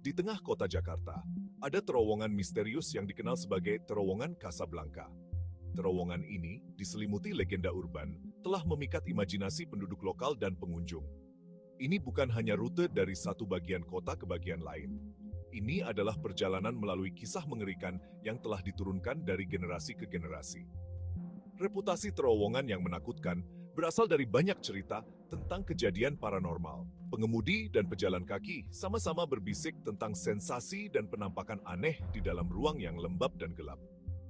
Di tengah kota Jakarta, ada terowongan misterius yang dikenal sebagai Terowongan Kasablanka. Terowongan ini, diselimuti legenda urban, telah memikat imajinasi penduduk lokal dan pengunjung. Ini bukan hanya rute dari satu bagian kota ke bagian lain. Ini adalah perjalanan melalui kisah mengerikan yang telah diturunkan dari generasi ke generasi. Reputasi terowongan yang menakutkan berasal dari banyak cerita tentang kejadian paranormal. Pengemudi dan pejalan kaki sama-sama berbisik tentang sensasi dan penampakan aneh di dalam ruang yang lembab dan gelap.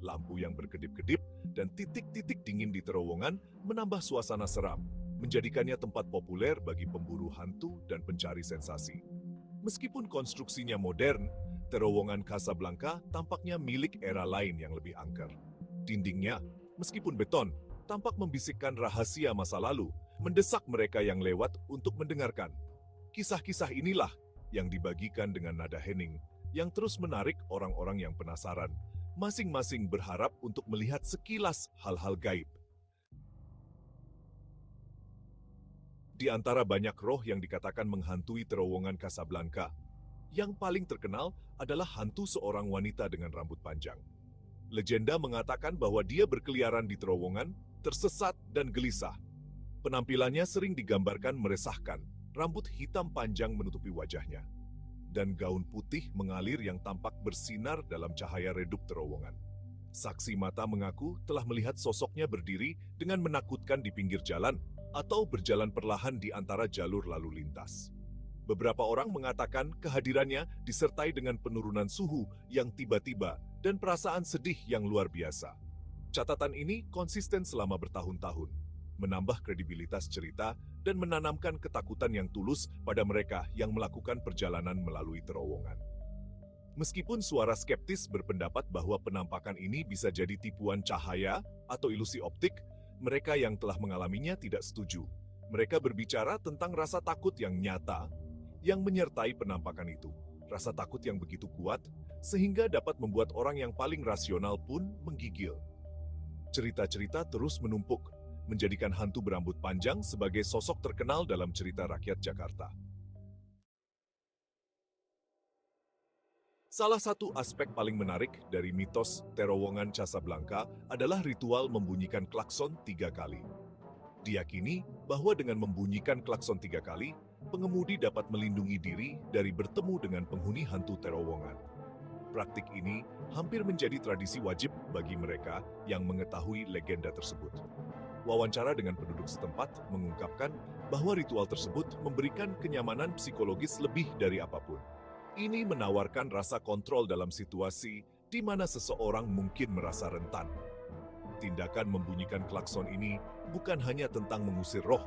Lampu yang berkedip-kedip dan titik-titik dingin di terowongan menambah suasana seram, menjadikannya tempat populer bagi pemburu hantu dan pencari sensasi. Meskipun konstruksinya modern, terowongan Kasablanka tampaknya milik era lain yang lebih angker. Dindingnya, meskipun beton, tampak membisikkan rahasia masa lalu, mendesak mereka yang lewat untuk mendengarkan. Kisah-kisah inilah yang dibagikan dengan nada hening, yang terus menarik orang-orang yang penasaran, masing-masing berharap untuk melihat sekilas hal-hal gaib. Di antara banyak roh yang dikatakan menghantui terowongan Kasablanka, yang paling terkenal adalah hantu seorang wanita dengan rambut panjang. Legenda mengatakan bahwa dia berkeliaran di terowongan, tersesat dan gelisah. Penampilannya sering digambarkan meresahkan, rambut hitam panjang menutupi wajahnya, dan gaun putih mengalir yang tampak bersinar dalam cahaya redup terowongan. Saksi mata mengaku telah melihat sosoknya berdiri dengan menakutkan di pinggir jalan atau berjalan perlahan di antara jalur lalu lintas. Beberapa orang mengatakan kehadirannya disertai dengan penurunan suhu yang tiba-tiba dan perasaan sedih yang luar biasa. Catatan ini konsisten selama bertahun-tahun, menambah kredibilitas cerita dan menanamkan ketakutan yang tulus pada mereka yang melakukan perjalanan melalui terowongan. Meskipun suara skeptis berpendapat bahwa penampakan ini bisa jadi tipuan cahaya atau ilusi optik, mereka yang telah mengalaminya tidak setuju. Mereka berbicara tentang rasa takut yang nyata yang menyertai penampakan itu. Rasa takut yang begitu kuat sehingga dapat membuat orang yang paling rasional pun menggigil. Cerita-cerita terus menumpuk, menjadikan hantu berambut panjang sebagai sosok terkenal dalam cerita rakyat Jakarta. Salah satu aspek paling menarik dari mitos terowongan Kasablanka adalah ritual membunyikan klakson 3 kali. Diyakini bahwa dengan membunyikan klakson 3 kali, pengemudi dapat melindungi diri dari bertemu dengan penghuni hantu terowongan. Praktik ini hampir menjadi tradisi wajib bagi mereka yang mengetahui legenda tersebut. Wawancara dengan penduduk setempat mengungkapkan bahwa ritual tersebut memberikan kenyamanan psikologis lebih dari apapun. Ini menawarkan rasa kontrol dalam situasi di mana seseorang mungkin merasa rentan. Tindakan membunyikan klakson ini bukan hanya tentang mengusir roh,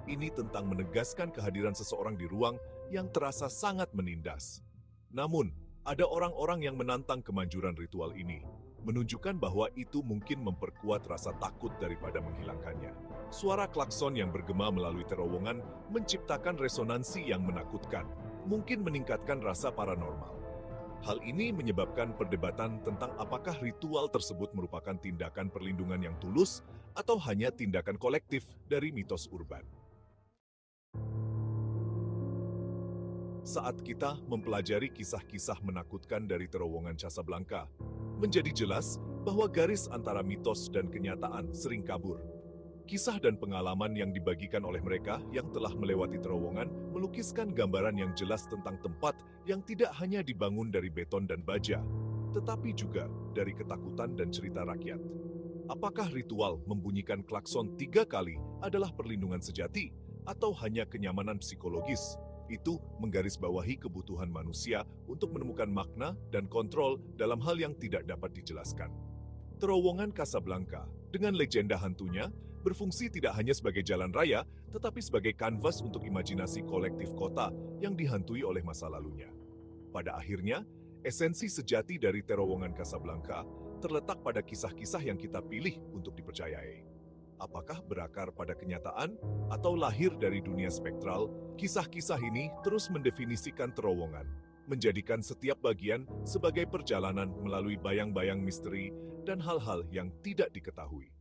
ini tentang menegaskan kehadiran seseorang di ruang yang terasa sangat menindas. Namun, ada orang-orang yang menantang kemanjuran ritual ini, menunjukkan bahwa itu mungkin memperkuat rasa takut daripada menghilangkannya. Suara klakson yang bergema melalui terowongan menciptakan resonansi yang menakutkan, mungkin meningkatkan rasa paranormal. Hal ini menyebabkan perdebatan tentang apakah ritual tersebut merupakan tindakan perlindungan yang tulus atau hanya tindakan kolektif dari mitos urban. Saat kita mempelajari kisah-kisah menakutkan dari terowongan Kasablanka, menjadi jelas bahwa garis antara mitos dan kenyataan sering kabur. Kisah dan pengalaman yang dibagikan oleh mereka yang telah melewati terowongan melukiskan gambaran yang jelas tentang tempat yang tidak hanya dibangun dari beton dan baja, tetapi juga dari ketakutan dan cerita rakyat. Apakah ritual membunyikan klakson 3 kali adalah perlindungan sejati atau hanya kenyamanan psikologis? Itu menggarisbawahi kebutuhan manusia untuk menemukan makna dan kontrol dalam hal yang tidak dapat dijelaskan. Terowongan Kasablanka, dengan legenda hantunya, berfungsi tidak hanya sebagai jalan raya, tetapi sebagai kanvas untuk imajinasi kolektif kota yang dihantui oleh masa lalunya. Pada akhirnya, esensi sejati dari terowongan Kasablanka terletak pada kisah-kisah yang kita pilih untuk dipercayai. Apakah berakar pada kenyataan atau lahir dari dunia spektral, kisah-kisah ini terus mendefinisikan terowongan, menjadikan setiap bagian sebagai perjalanan melalui bayang-bayang misteri dan hal-hal yang tidak diketahui.